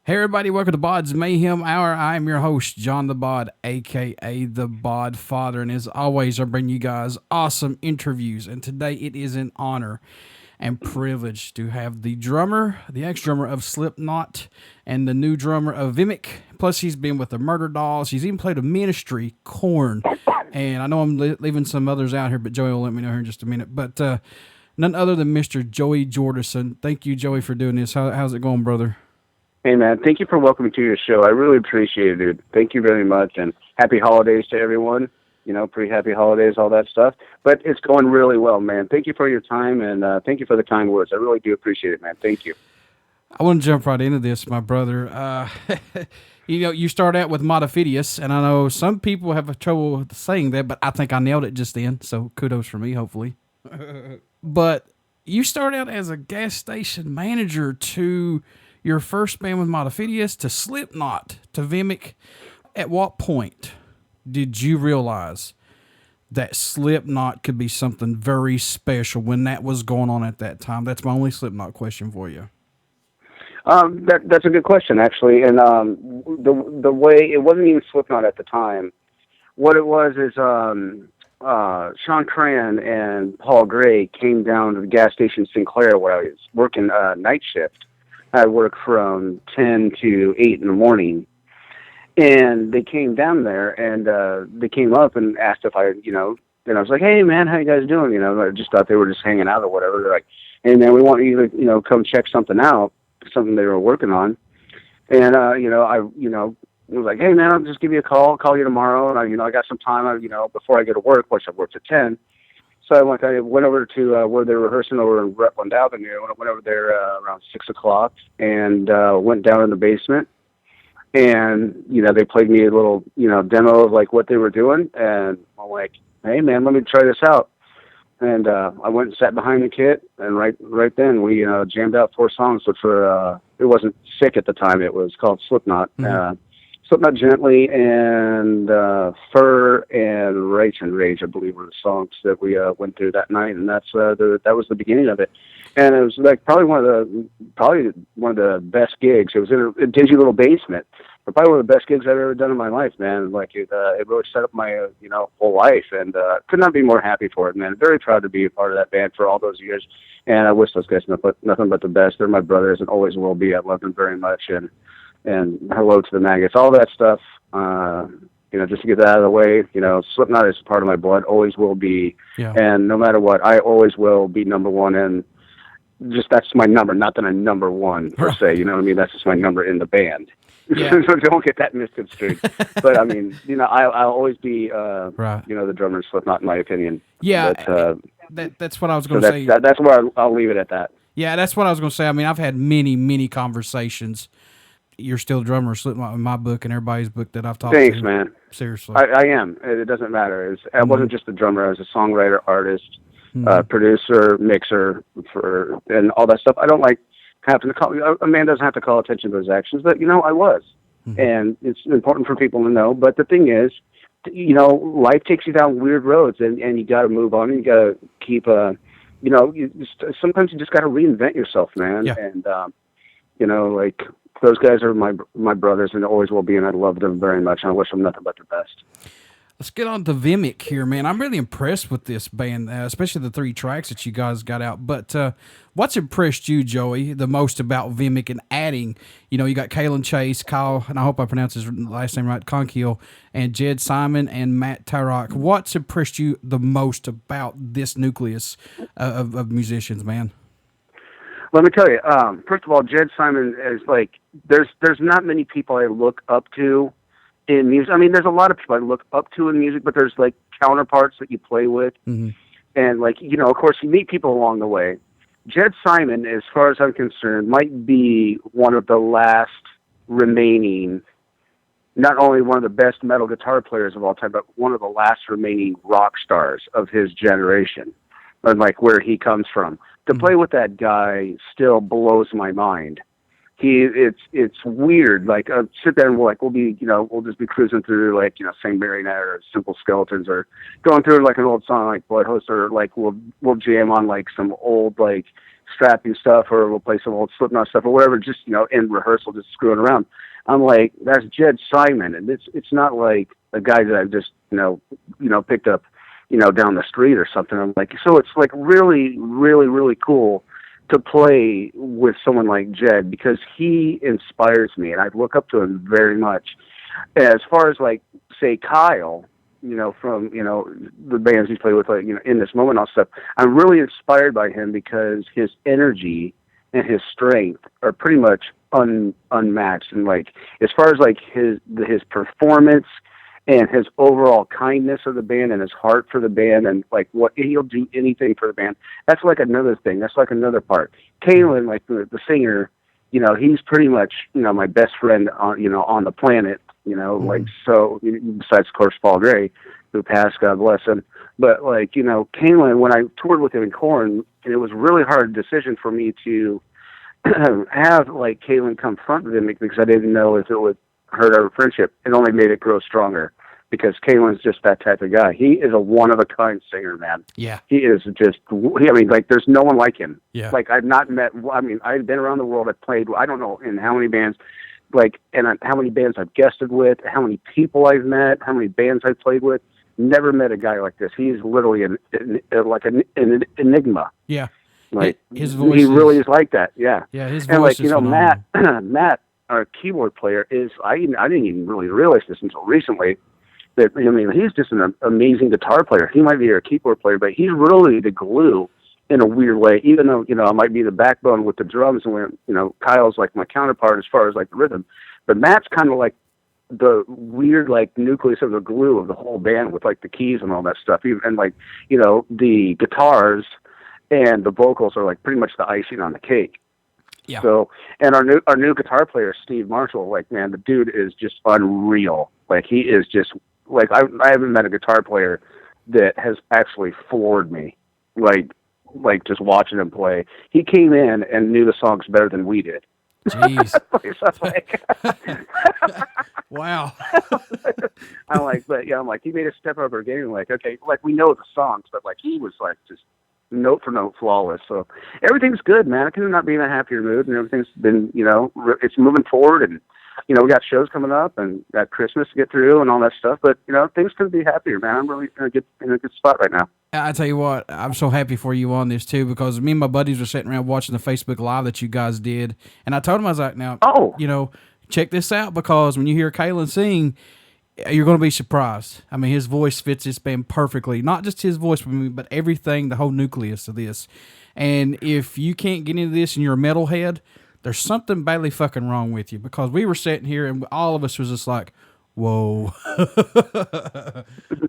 Hey everybody, welcome to BODS Mayhem Hour. I am your host, John the Bod, aka the Bod Father, and as always, I bring you guys awesome interviews. And today it is an honor and privilege to have the drummer, the ex-drummer of Slipknot, and the new drummer of Vimic. Plus, he's been with the Murderdolls. He's even played a ministry, Korn. And I know I'm leaving some others out here, but Joey will let me know here in just a minute. But none other than Mr. Joey Jordison. Thank you, Joey, for doing this. How's it going, brother? Hey, man, thank you for welcoming to your show. I really appreciate it, dude. Thank you very much, and happy holidays to everyone. You know, pre-happy holidays, all that stuff. But it's going really well, man. Thank you for your time, and thank you for the kind words. I really do appreciate it, man. Thank you. I want to jump right into this, my brother. You know, you start out with Modifidious, and I know some people have trouble saying that, but I think I nailed it just then, so kudos for me, hopefully. But you start out as a gas station manager to your first band with Modifidious, to Slipknot, to Vimic. At what point did you realize that Slipknot could be something very special when that was going on at that time? That's my only Slipknot question for you. That's a good question, actually. And the way it wasn't even Slipknot at the time. What it was is Sean Cran and Paul Gray came down to the gas station Sinclair where I was working night shift. I work from 10 to 8 in the morning. And they came down there, and they came up and asked if I, and I was like, hey, man, how you guys doing? I just thought they were just hanging out or whatever. They're like, hey, man, we want you to, come check something out, something they were working on. And, I was like, hey, man, I'll just give you a call you tomorrow. And, I got some time, before I go to work, which I worked at 10. So I went over to where they were rehearsing over in Rutland Avenue. I went over there around 6 o'clock and went down in the basement. And, they played me a little, demo of like what they were doing. And I'm like, hey, man, let me try this out. And I went and sat behind the kit. And right then we jammed out 4 songs, which were, it wasn't Sick at the time. It was called Slipknot. Mm-hmm. Slipknot Gently and Fur and Rage and Rage, I believe, were the songs that we went through that night, and that was the beginning of it. And it was like probably one of the best gigs. It was in a dingy little basement, but probably one of the best gigs I've ever done in my life, man. Like it really set up my whole life, and could not be more happy for it, man. Very proud to be a part of that band for all those years, and I wish those guys nothing but the best. They're my brothers and always will be. I love them very much, and hello to the maggots, all that stuff. Just to get that out of the way, Slipknot is part of my blood, always will be. Yeah. And no matter what, I always will be number one. And just that's my number, not that I'm number one per se. You know what I mean? That's just my number in the band. Yeah. So don't get that misconstrued. But I mean, I'll always be, right. The drummer of Slipknot, in my opinion. Yeah. But, that's what I was going to say. That's where I'll leave it at that. Yeah, that's what I was going to say. I mean, I've had many, many conversations. You're still a drummer, Slipknot in my book and everybody's book that I've talked to. Thanks, man. Seriously. I am. It doesn't matter. I wasn't just a drummer. I was a songwriter, artist, producer, mixer, and all that stuff. I don't like having to call. A man doesn't have to call attention to his actions, but, I was. Mm-hmm. And it's important for people to know. But the thing is, life takes you down weird roads, and you got to move on, and you got to keep, sometimes you just got to reinvent yourself, man. Yeah. And, like, those guys are my brothers and always will be, and I love them very much, and I wish them nothing but the best. Let's get on to Vimic here, man. I'm really impressed with this band, especially the 3 tracks that you guys got out. But what's impressed you, Joey, the most about Vimic and adding, you got Kalen Chase, Kyle, and I hope I pronounced his last name right, Conkiel, and Jed Simon and Matt Tyrock. What's impressed you the most about this nucleus of musicians, man? Let me tell you, first of all, Jed Simon is like, there's not many people I look up to in music. I mean, there's a lot of people I look up to in music, but there's like counterparts that you play with. Mm-hmm. And like, of course you meet people along the way. Jed Simon, as far as I'm concerned, might be one of the last remaining, not only one of the best metal guitar players of all time, but one of the last remaining rock stars of his generation, and like where he comes from. To play with that guy still blows my mind. It's weird. Like, sit there and we'll just be cruising through like, St. Marionette or Simple Skeletons, or going through like an old song like Blood Host, or like we'll jam on like some old like strapping stuff, or we'll play some old Slipknot stuff or whatever, just, in rehearsal, just screwing around. I'm like, that's Jed Simon, and it's not like a guy that I've just, picked up, down the street or something. I'm like, so it's like really, really, really cool to play with someone like Jed, because he inspires me, and I look up to him very much. As far as, like, say, Kyle, from, the bands he's played with, like, In This Moment and all stuff, I'm really inspired by him because his energy and his strength are pretty much unmatched. And, like, as far as, like, his performance and his overall kindness of the band and his heart for the band, and, like, what he'll do anything for the band, that's, like, another thing. That's, like, another part. Kalen, like, the singer, he's pretty much, my best friend on the planet. Like, so, besides, of course, Paul Gray, who passed, God bless him. But, like, Kalen, when I toured with him in Korn, it was a really hard decision for me to have, like, Kalen come front with him, because I didn't know if it would hurt our friendship. It only made it grow stronger, because Kalen's just that type of guy. He is a one-of-a-kind singer, man. Yeah. He is just, like, there's no one like him. Yeah. Like, I've not met, I've been around the world, I've played, I don't know in how many bands, like, and how many bands I've guested with, how many people I've met, how many bands I've played with. Never met a guy like this. He's literally an enigma. Yeah. Like, his voice. He really is like that. Yeah. Yeah. His voice. And, like, is phenomenal. Matt, our keyboard player, I didn't even really realize this until recently. That, he's just an amazing guitar player. He might be our keyboard player, but he's really the glue in a weird way, even though, I might be the backbone with the drums, and when, Kyle's like my counterpart as far as, like, the rhythm. But Matt's kind of like the weird, like, nucleus of the glue of the whole band, with, like, the keys and all that stuff. And, like, the guitars and the vocals are, like, pretty much the icing on the cake. Yeah. So, and our new guitar player, Steve Marshall, like, man, the dude is just unreal. Like, he is just, like, I haven't met a guitar player that has actually floored me. Like just watching him play. He came in and knew the songs better than we did. Jeez. Like, wow. I'm like, he made a step up our game. Like, okay, like, we know the songs, but, like, he was, like, just note for note flawless. So everything's good, man. I could not be in a happier mood, and everything's been, it's moving forward, and, we got shows coming up, and got Christmas to get through and all that stuff. But, things couldn't be happier, man. I'm really in a good spot right now. I tell you what, I'm so happy for you on this too, because me and my buddies were sitting around watching the Facebook Live that you guys did, and I told them, I was like, now, check this out, because when you hear Kalen sing, you're going to be surprised. I mean, his voice fits this band perfectly. Not just his voice, but everything, the whole nucleus of this. And if you can't get into this and you're a metalhead, there's something badly fucking wrong with you, because we were sitting here and all of us was just like, whoa.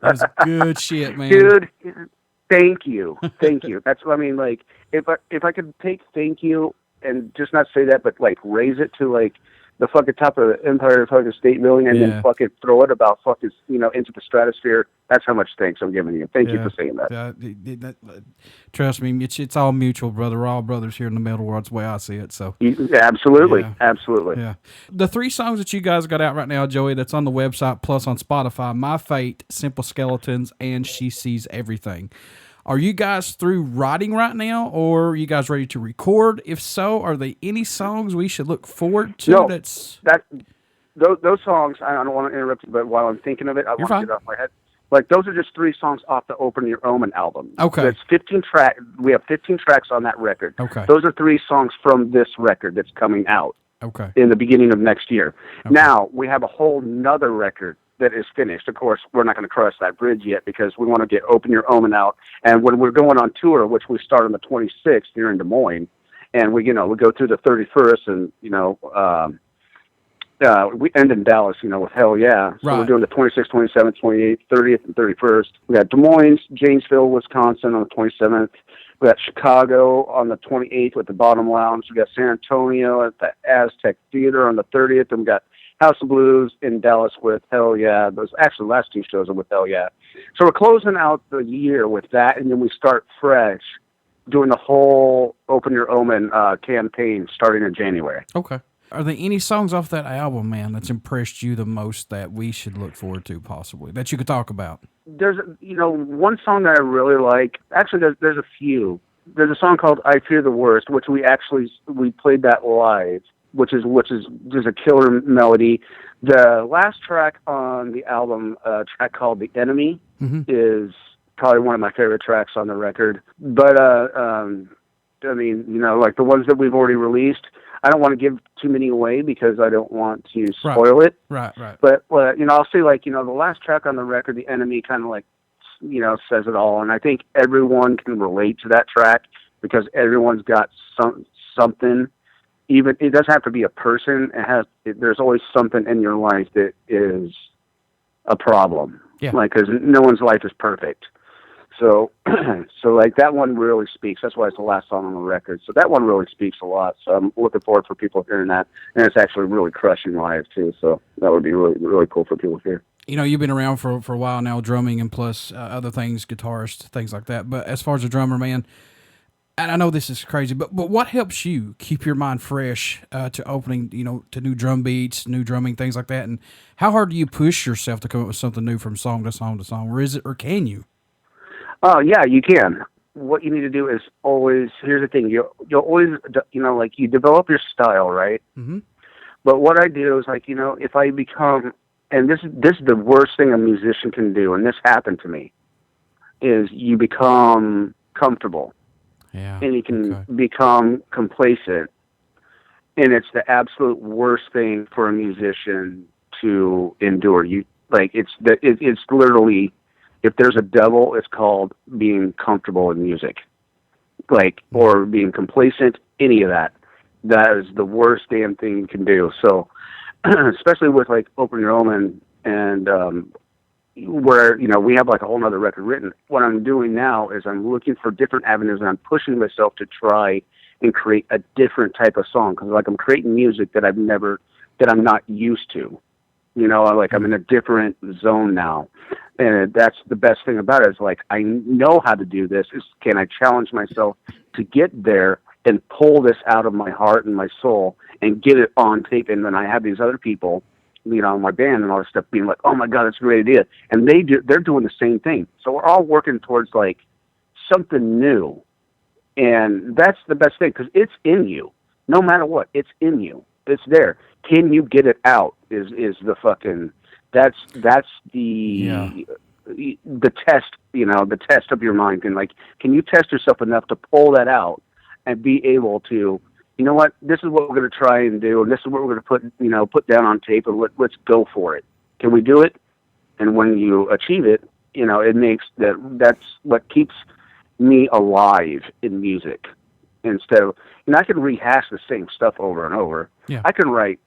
That's good shit, man. Dude, thank you. That's what I mean. Like, if I could take thank you and just not say that, but, like, raise it to, like, the fucking top of the Empire fucking State Building, and then fucking throw it about fucking, into the stratosphere. That's how much thanks I'm giving you. Thank you for saying that. Trust me, it's all mutual, brother. We're all brothers here in the metal world. That's the way I see it. So absolutely. Absolutely. Yeah. The 3 songs that you guys got out right now, Joey, that's on the website plus on Spotify: My Fate, Simple Skeletons, and She Sees Everything. Are you guys through writing right now, or are you guys ready to record? If so, are there any songs we should look forward to? No, those songs, I don't want to interrupt you, but while I'm thinking of it, I want to get it off my head. Like, those are just 3 songs off the Open Your Omen album. Okay. That's 15 track. We have 15 tracks on that record. Okay. Those are 3 songs from this record that's coming out. Okay. In the beginning of next year. Okay. Now, we have a whole nother record that is finished. Of course, we're not going to cross that bridge yet, because we want to get Open Your Omen out. And when we're going on tour, which we start on the 26th here in Des Moines, and we go through the 31st, and, we end in Dallas, with Hell Yeah. So we're doing the 26th, 27th, 28th, 30th, and 31st. We got Des Moines, Janesville, Wisconsin on the 27th. We got Chicago on the 28th with the Bottom Lounge. We got San Antonio at the Aztec Theater on the 30th. And we got House of Blues in Dallas with Hell Yeah. Those actually last 2 shows are with Hell Yeah. So we're closing out the year with that, and then we start fresh doing the whole Open Your Omen campaign starting in January. Okay. Are there any songs off that album, man, that's impressed you the most that we should look forward to, possibly, that you could talk about? There's, one song that I really like. Actually, there's a few. there's a song called "I Fear the Worst," which we played that live, which is just a killer melody. The last track on the album, a track called "The Enemy," is probably one of my favorite tracks on the record. But I mean, like the ones that we've already released, I don't want to give too many away because I don't want to spoil it. Right. But I'll say like the last track on the record, "The Enemy," kind of like says it all, and I think everyone can relate to that track because everyone's got something. Even it doesn't have to be a person. There's always something in your life that is a problem. Yeah. Like, because no one's life is perfect. So, like that one really speaks. That's why it's the last song on the record. So that one really speaks a lot. So I'm looking forward for people hearing that, and it's actually really crushing live too. So that would be really, really cool for people to hear. You've been around for a while now, drumming and plus other things, guitarist, things like that. But as far as a drummer, man, and I know this is crazy, but what helps you keep your mind fresh to opening, to new drum beats, new drumming, things like that? And how hard do you push yourself to come up with something new from song to song to song? Or can you? Oh, yeah, you can. What you need to do is always, here's the thing, you'll always, like you develop your style, right? Mm-hmm. But what I do is like, if I become, and this is the worst thing a musician can do, and this happened to me, is you become comfortable. Yeah. And you can become complacent. And it's the absolute worst thing for a musician to endure. It's literally, if there's a devil, it's called being comfortable in music. Or being complacent, any of that. That is the worst damn thing you can do. So, especially with like Open Your Omen and where, we have like a whole nother record written. What I'm doing now is I'm looking for different avenues and I'm pushing myself to try and create a different type of song. Cause like I'm creating music that I'm not used to, I'm in a different zone now. And that's the best thing about it is like, I know how to do this. Can I challenge myself to get there and pull this out of my heart and my soul and get it on tape? And then I have these other people, in my band and all this stuff being like, oh my God, that's a great idea. And they're doing the same thing. So we're all working towards like something new. And that's the best thing because it's in you. No matter what, it's in you. It's there. Can you get it out is the fucking, that's the test, the test of your mind. And like, can you test yourself enough to pull that out and be able to, this is what we're going to try and do, and this is what we're going to put down on tape, and let's go for it. Can we do it? And when you achieve it, it makes that's what keeps me alive in music. Instead of, I can rehash the same stuff over and over. Yeah. I can write,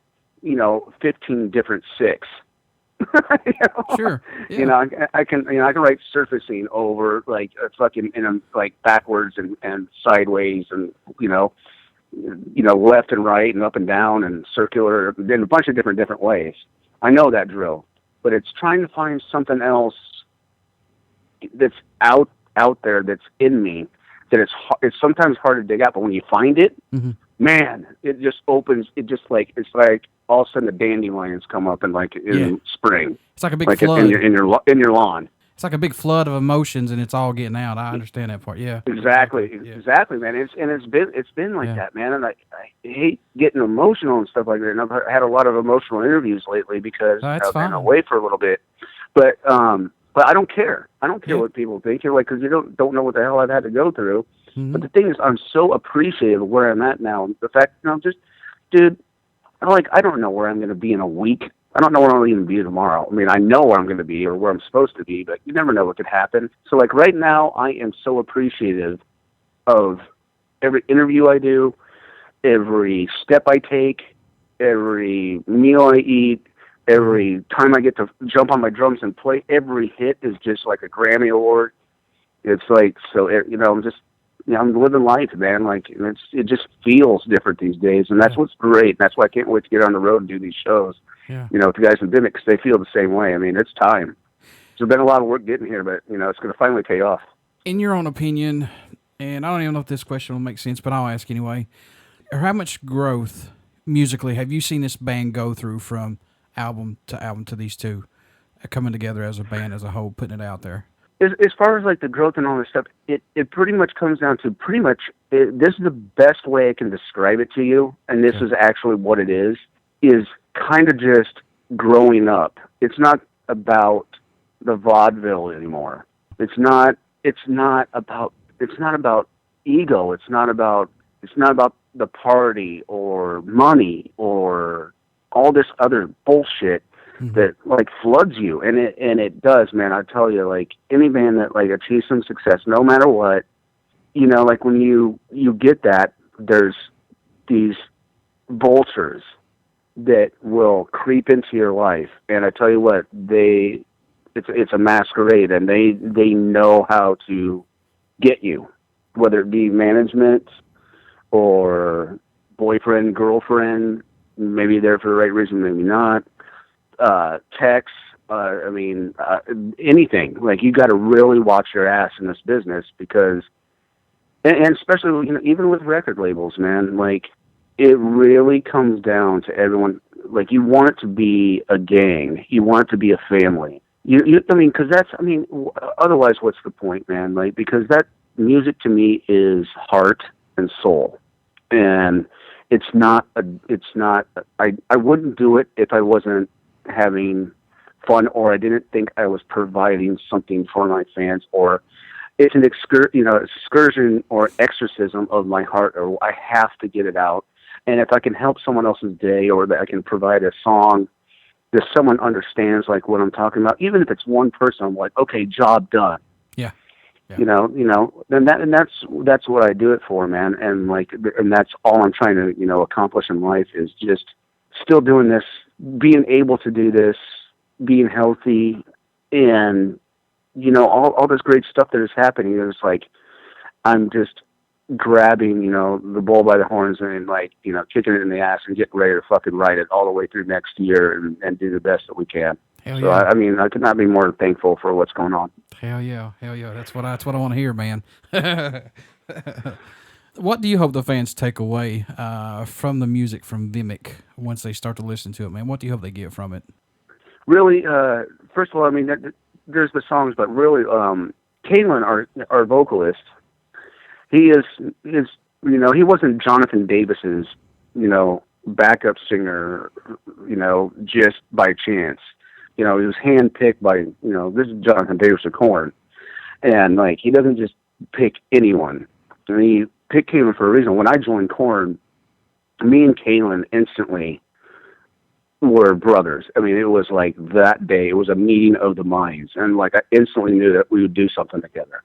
15 different six. Sure. Yeah. I can write surfacing over like fucking like backwards and sideways and left and right and up and down and circular in a bunch of different ways. I know that drill, but it's trying to find something else that's out there that's in me that it's sometimes hard to dig out, but when you find it, man, it just opens. It just like it's like all of a sudden the dandelions come up in spring. It's like a big flood in your lawn. It's like a big flood of emotions, and it's all getting out. I understand that part. Yeah, exactly, man. It's been like that, man. And I hate getting emotional and stuff like that. And I've had a lot of emotional interviews lately because I've been away for a little bit. But I don't care. I don't care what people think. You're like, because you don't know what the hell I've had to go through. Mm-hmm. But the thing is, I'm so appreciative of where I'm at now. The fact, dude, I don't know where I'm going to be in a week. I don't know where I'll even be tomorrow. I mean, I know where I'm going to be or where I'm supposed to be, but you never know what could happen. So, like, right now, I am so appreciative of every interview I do, every step I take, every meal I eat, every time I get to jump on my drums and play. Every hit is just like a Grammy Award. It's like, so, I'm living life, man. Like, it just feels different these days, and that's what's great. That's why I can't wait to get on the road and do these shows. Yeah. With the guys in Vimic, because they feel the same way. I mean, it's time. There's been a lot of work getting here, but it's going to finally pay off. In your own opinion, and I don't even know if this question will make sense, but I'll ask anyway. How much growth musically have you seen this band go through from album to these two coming together as a band as a whole, putting it out there? as far as like the growth and all this stuff, it pretty much comes down to this is the best way I can describe it to you, and this is actually what it is kind of just growing up. It's not about the vaudeville anymore. It's not about ego. It's not about the party or money or all this other bullshit that like floods you, and it does, man. I tell you, like any band that like achieves some success, no matter what, like when you get that, there's these vultures that will creep into your life, and I tell you what, it's a masquerade, and they know how to get you, whether it be management or boyfriend, girlfriend, maybe there for the right reason, maybe not. Text, anything. Like, you got to really watch your ass in this business because, and especially, even with record labels, man, like, it really comes down to everyone. Like, you want it to be a gang. You want it to be a family. Otherwise, what's the point, man? Like, because that music to me is heart and soul. And I wouldn't do it if I wasn't having fun, or I didn't think I was providing something for my fans, or it's an excursion or exorcism of my heart, or I have to get it out. And if I can help someone else's day, or that I can provide a song that someone understands, like what I'm talking about, even if it's one person, I'm like, okay, job done. Yeah. Then that's what I do it for, man. And that's all I'm trying to, accomplish in life is just still doing this, being able to do this, being healthy, and, all this great stuff that is happening. It's like, I'm just grabbing, the bull by the horns and kicking it in the ass and getting ready to fucking ride it all the way through next year and do the best that we can. Hell so yeah. I could not be more thankful for what's going on. Hell yeah. That's what I want to hear, man. What do you hope the fans take away from the music from Vimic once they start to listen to it, man? What do you hope they get from it? Really, first of all, there's the songs, but really, Kalen, our vocalist, he he wasn't Jonathan Davis's, backup singer, just by chance. He was handpicked by, this is Jonathan Davis of Korn. And, he doesn't just pick anyone. He picked Kalen for a reason. When I joined Korn, me and Kalen instantly were brothers. It was like that day. It was a meeting of the minds. And, I instantly knew that we would do something together.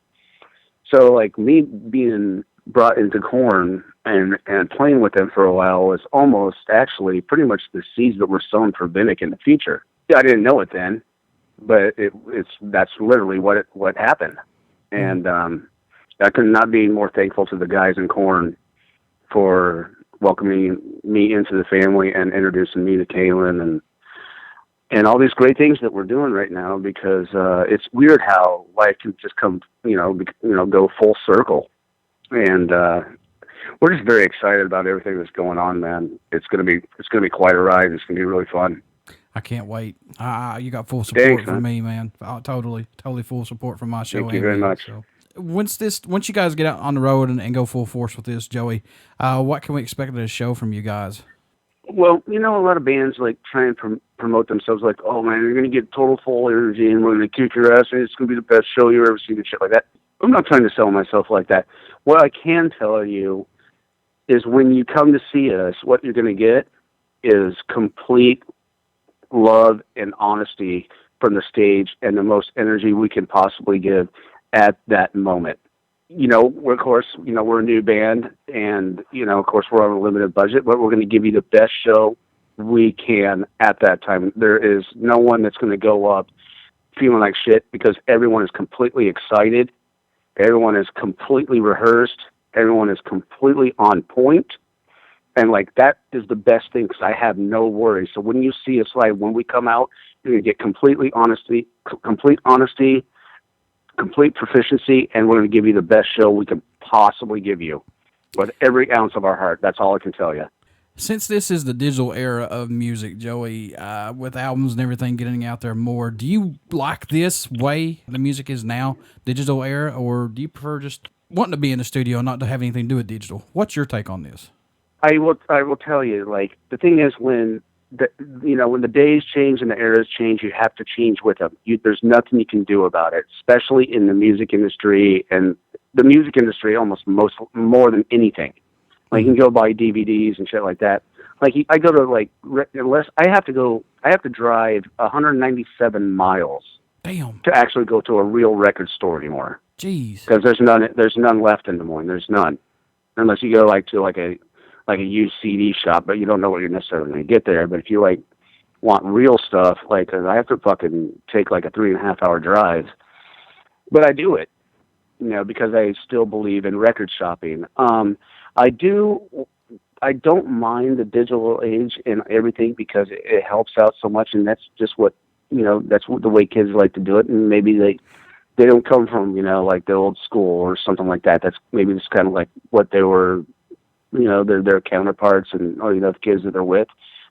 So, me being brought into Korn and playing with them for a while was almost actually pretty much the seeds that were sown for Vimic in the future. I didn't know it then, but that's literally what happened. And I could not be more thankful to the guys in Korn for welcoming me into the family and introducing me to Kalen and all these great things that we're doing right now, because it's weird how life can just come, go full circle. And we're just very excited about everything that's going on, man. It's gonna be quite a ride. It's gonna be really fun. I can't wait. You got full support Thanks, from me, man. Totally full support from my show. Thank you very much. So. Once you guys get out on the road and go full force with this, Joey, what can we expect of this show from you guys? Well, a lot of bands try and promote themselves like, oh man, you're going to get total full energy and we're going to kick your ass and it's going to be the best show you've ever seen and shit like that. I'm not trying to sell myself like that. What I can tell you is when you come to see us, what you're going to get is complete love and honesty from the stage and the most energy we can possibly give at that moment. We're, of course, we're a new band and, of course we're on a limited budget, but we're going to give you the best show we can at that time. There is no one that's going to go up feeling like shit because everyone is completely excited. Everyone is completely rehearsed. Everyone is completely on point. And that is the best thing because I have no worries. So when you see us live, when we come out, you're going to get complete honesty, complete proficiency, and we're going to give you the best show we can possibly give you with every ounce of our heart. That's all I can tell you. Since this is the digital era of music, Joey, with albums and everything getting out there more, do you like this way the music is now, digital era, or do you prefer just wanting to be in the studio and not to have anything to do with digital? What's your take on this? I will tell you, like, the thing is, when when the days change and the eras change, you have to change with them. There's nothing you can do about it, especially in the music industry, and the music industry almost more than anything. Like, you can go buy DVDs and shit like that. Like, I go to, like, unless I have to drive 197 miles. Damn. To actually go to a real record store anymore. Jeez. Because there's none left in Des Moines. There's none. Unless you go, like, to, like a used CD shop, but you don't know what you're necessarily going to get there. But if you, like, want real stuff, like, I have to fucking take, like, a 3.5-hour drive. But I do it, because I still believe in record shopping. I don't mind the digital age and everything because it helps out so much, and that's just what, that's the way kids like to do it. And maybe they don't come from, like the old school or something like that. That's maybe just kind of like what they were, their counterparts and, the kids that they're with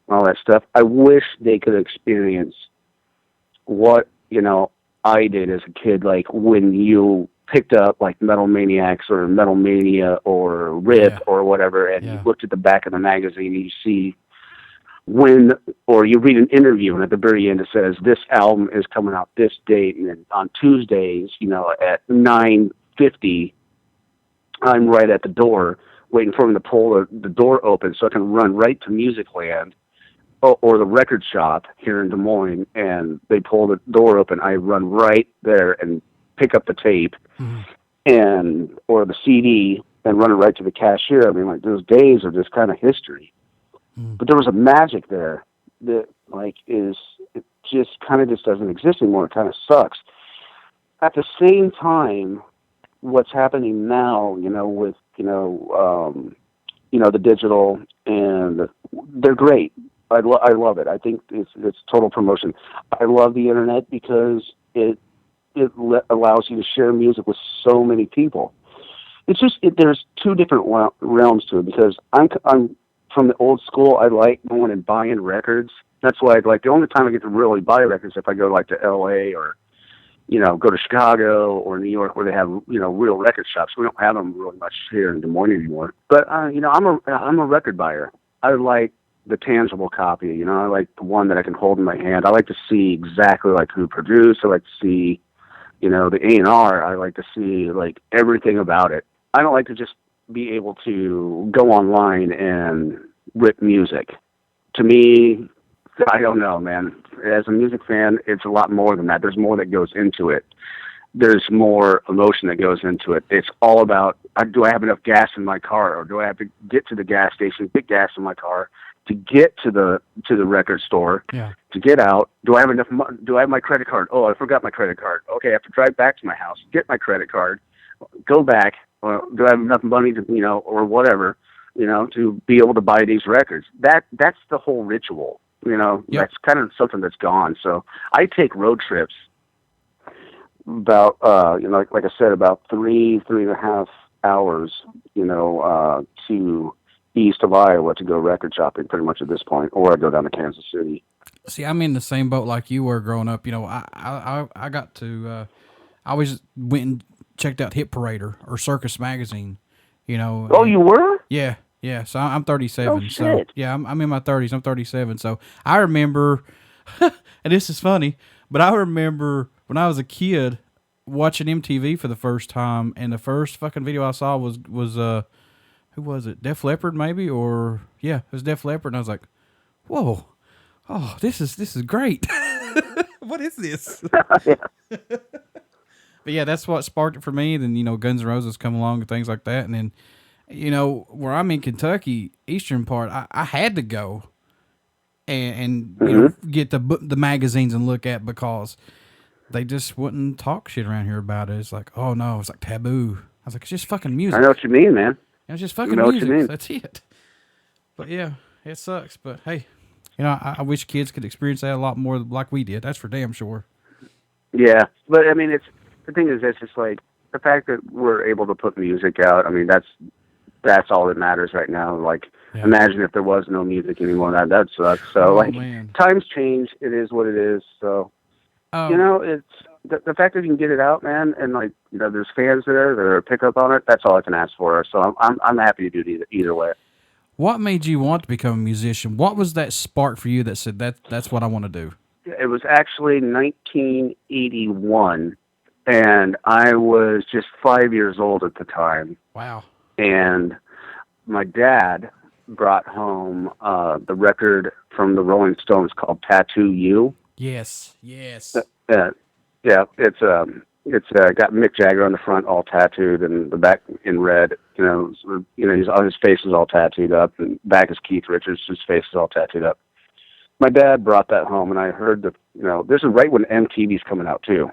and all that stuff. I wish they could experience what, I did as a kid, like when you picked up like Metal Maniacs or Metal Mania or Rip or whatever, and you looked at the back of the magazine and you see or you read an interview, and at the very end it says, this album is coming out this date, and then on Tuesdays, at 9:50, I'm right at the door waiting for him to pull the door open so I can run right to Musicland or the record shop here in Des Moines, and they pull the door open. I run right there and pick up the tape or the CD and run it right to the cashier. I mean, like, those days are just kind of history. But there was a magic there that, like, it just kind of just doesn't exist anymore. It kind of sucks. At the same time, what's happening now, with, the digital, and they're great. I love it. I think it's total promotion. I love the internet because it allows you to share music with so many people. It's just there's two different realms to it, because I'm from the old school. I like going and buying records. That's why the only time I get to really buy records if I go like to LA or go to Chicago or New York, where they have real record shops. We don't have them really much here in Des Moines anymore. But I'm a record buyer. I like the tangible copy. I like the one that I can hold in my hand. I like to see exactly like who produced. I like to see the A&R. I like to see like everything about it. I don't like to just be able to go online and rip music. To me, I don't know, man. As a music fan, it's a lot more than that. There's more that goes into it. There's more emotion that goes into it. It's all about, do I have enough gas in my car, or do I have to get to the gas station, get gas in my car to get to the record store, to get out? Do I have enough money? Do I have my credit card? Oh, I forgot my credit card. Okay, I have to drive back to my house, get my credit card, go back. Do I have enough money to, or whatever, to be able to buy these records? That's the whole ritual. That's kind of something that's gone. So I take road trips about, like I said, about 3.5 hours, to east of Iowa to go record shopping pretty much at this point, or I go down to Kansas City. See, I'm in the same boat like you were growing up. I got to, I always went and checked out Hit Parader or Circus Magazine, Oh, you were? Yeah. Yeah, so I'm 37. Oh, shit. So yeah, I'm in my 30s. I'm 37. So I remember, and this is funny, but I remember when I was a kid watching MTV for the first time, and the first fucking video I saw was who was it? Def Leppard maybe, or it was Def Leppard, and I was like, whoa, oh, this is great. What is this? But yeah, that's what sparked it for me. Then Guns N' Roses come along and things like that, and then. Where I'm in Kentucky, eastern part, I had to go and get the magazines and look at, because they just wouldn't talk shit around here about it. It's like, oh no, it's like taboo. I was like, it's just fucking music. I know what you mean, man. It's just fucking music. That's it. But yeah, it sucks. But hey, I wish kids could experience that a lot more like we did. That's for damn sure. Yeah, but I mean, the thing is, it's just like the fact that we're able to put music out. I mean, that's all that matters right now. Like, Imagine if there was no music anymore. That sucks. So man. Times change. It is what it is. So it's the fact that you can get it out, man, and there's fans there that are pick up on it. That's all I can ask for. So I'm happy to do it either way. What made you want to become a musician? What was that spark for you that said that's what I want to do? It was actually 1981, and I was just 5 years old at the time. Wow. And my dad brought home the record from the Rolling Stones called Tattoo You. Yes. It's got Mick Jagger on the front, all tattooed, and the back in red. His face is all tattooed up, and back is Keith Richards. His face is all tattooed up. My dad brought that home, and I heard this is right when MTV's coming out too.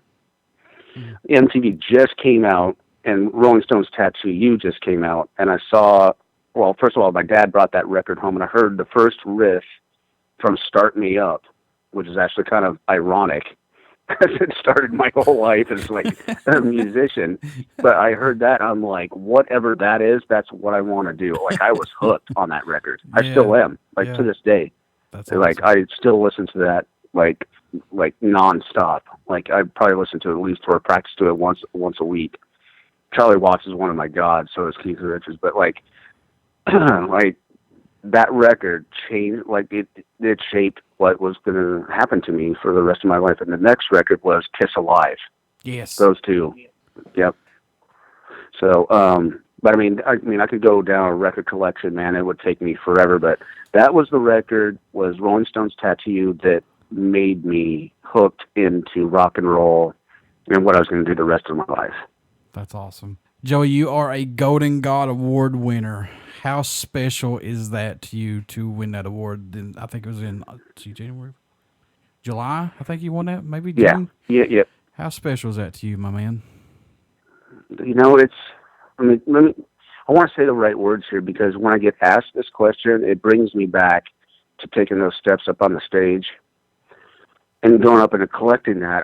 Mm-hmm. MTV just came out, and Rolling Stones' Tattoo You just came out, and I saw. Well, first of all, my dad brought that record home, and I heard the first riff from "Start Me Up," which is actually kind of ironic. It started my whole life as a musician, but I heard that, I'm like, whatever that is, that's what I want to do. I was hooked on that record. I still am, to this day. That's awesome. I still listen to that nonstop. I probably listen to it at least or practice to it once a week. Charlie Watts is one of my gods, so is Keith Richards. But that record changed. It shaped what was going to happen to me for the rest of my life. And the next record was Kiss Alive. Yes, those two. Yep. So, but I could go down a record collection, man. It would take me forever. But that was the record. Was Rolling Stones' Tattoo You that made me hooked into rock and roll and what I was going to do the rest of my life. That's awesome. Joey, you are a Golden God Award winner. How special is that to you to win that award? Then I think it was in January, July. I think you won that. Maybe June. Yeah. How special is that to you, my man? I want to say the right words here, because when I get asked this question, it brings me back to taking those steps up on the stage and going up and collecting that.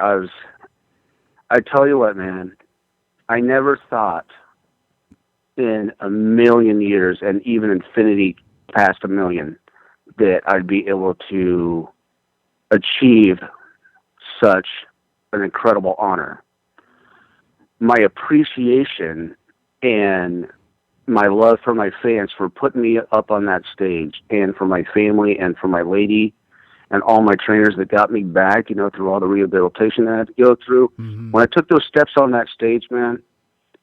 I tell you what, man, I never thought in a million years, and even infinity past a million, that I'd be able to achieve such an incredible honor. My appreciation and my love for my fans for putting me up on that stage, and for my family and for my lady and all my trainers that got me back, through all the rehabilitation that I had to go through. Mm-hmm. When I took those steps on that stage, man,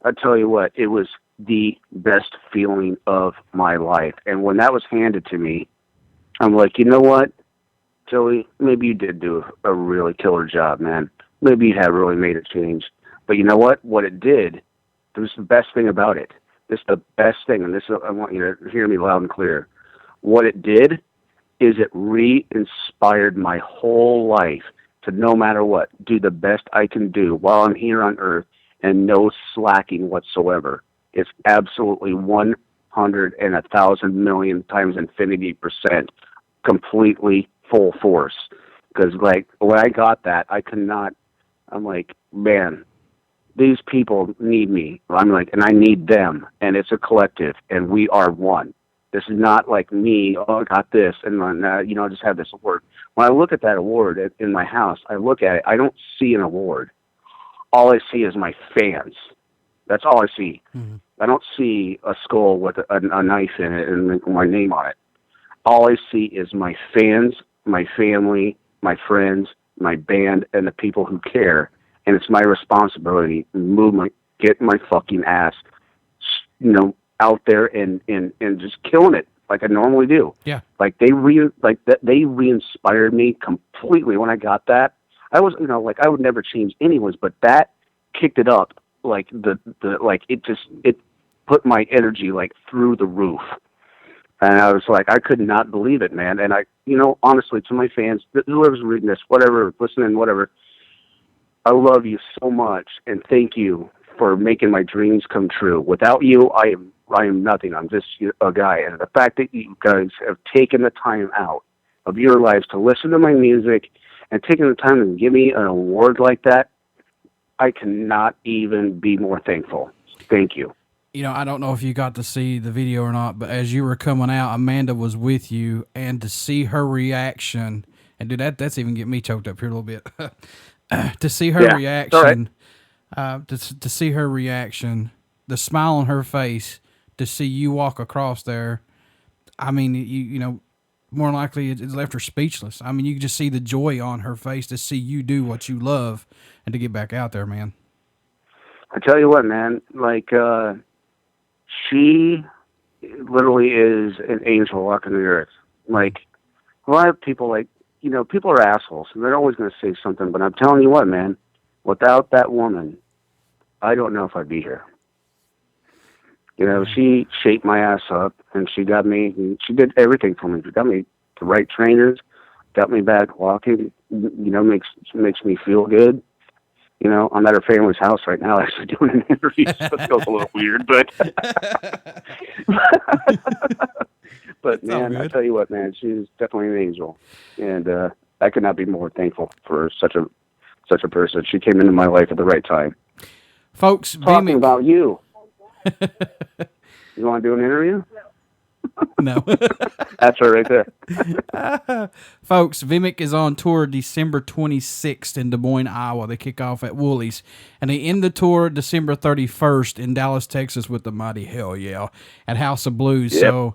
I tell you what, it was the best feeling of my life. And when that was handed to me, I'm like, you know what, Joey, maybe you did do a really killer job, man. Maybe you have really made a change. But you know what it did, it was the best thing about it. This is the best thing, and I want you to hear me loud and clear. What it did is it re-inspired my whole life to, no matter what, do the best I can do while I'm here on earth, and no slacking whatsoever. It's absolutely 100 and 1,000 million times infinity% completely full force. Because when I got that, I'm like, man, these people need me. And I need them, and it's a collective, and we are one. This is not like me, I got this, and I just have this award. When I look at that award in my house, I look at it, I don't see an award. All I see is my fans. That's all I see. Mm-hmm. I don't see a skull with a knife in it and my name on it. All I see is my fans, my family, my friends, my band, and the people who care. And it's my responsibility to get my fucking ass, out there and just killing it like I normally do. Yeah. They re-inspired me completely when I got that. I was, I would never change anyone's, but that kicked it up. It put my energy through the roof. And I was like, I could not believe it, man. And honestly, to my fans, whoever's reading this, whatever, listening, whatever, I love you so much, and thank you for making my dreams come true. Without you, I am nothing. I'm just a guy. And the fact that you guys have taken the time out of your lives to listen to my music and taking the time to give me an award like that, I cannot even be more thankful. Thank you. You know, I don't know if you got to see the video or not, but as you were coming out, Amanda was with you, and to see her reaction, and dude, that's even getting me choked up here a little bit. To see her Yeah, reaction, to see her reaction, the smile on her face, to see you walk across there. I mean, you know, more than likely it left her speechless. I mean, you can just see the joy on her face to see you do what you love and to get back out there, man. I tell you what, man, like, she literally is an angel walking the earth. Like, a lot of people, like, you know, people are assholes, and they're always going to say something, but I'm telling you what, man, without that woman, I don't know if I'd be here. You know, she shaped my ass up, and she got me, and she did everything for me. She got me the right trainers, got me back walking, you know, makes me feel good. You know, I'm at her family's house right now actually doing an interview, so it feels a little weird, but but man, I tell you what, man, she's definitely an angel, and I could not be more thankful for such a person. She came into my life at the right time. Folks, talking about you. You want to do an interview? No. That's her right there. Folks, Vimic is on tour December 26th in Des Moines, Iowa. They kick off at Woolies. And they end the tour December 31st in Dallas, Texas with the mighty Hell Yeah at House of Blues. Yep. So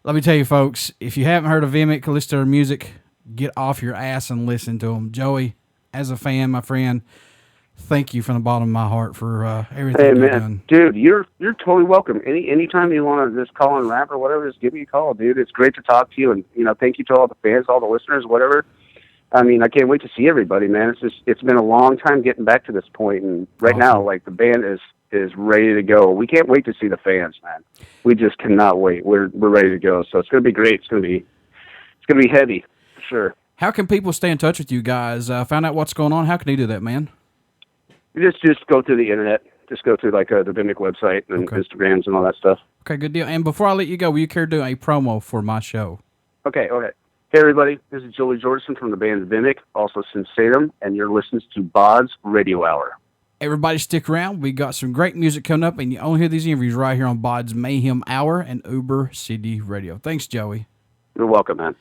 let me tell you, folks, if you haven't heard of Vimic, listen to their music, get off your ass and listen to them. Joey, as a fan, my friend, thank you from the bottom of my heart for everything you've done. Dude, you're totally welcome. Anytime you want to just call and rap or whatever, just give me a call, dude. It's great to talk to you, and you know, thank you to all the fans, all the listeners, whatever. I mean, I can't wait to see everybody, man. It's been a long time getting back to this point, and right now, like, the band is ready to go. We can't wait to see the fans, man. We just cannot wait. We're ready to go. So it's gonna be great. It's gonna be heavy, for sure. How can people stay in touch with you guys? Find out what's going on. How can they do that, man? You just go through the internet. Just go through like the Vimic website and Instagrams and all that stuff. Okay, good deal. And before I let you go, will you care to do a promo for my show? Okay. Hey, everybody. This is Joey Jordison from the band Vimic, also Sinsaenum, and you're listening to BODS Radio Hour. Everybody stick around. We got some great music coming up, and you only hear these interviews right here on BODS Mayhem Hour and Uber City Radio. Thanks, Joey. You're welcome, man.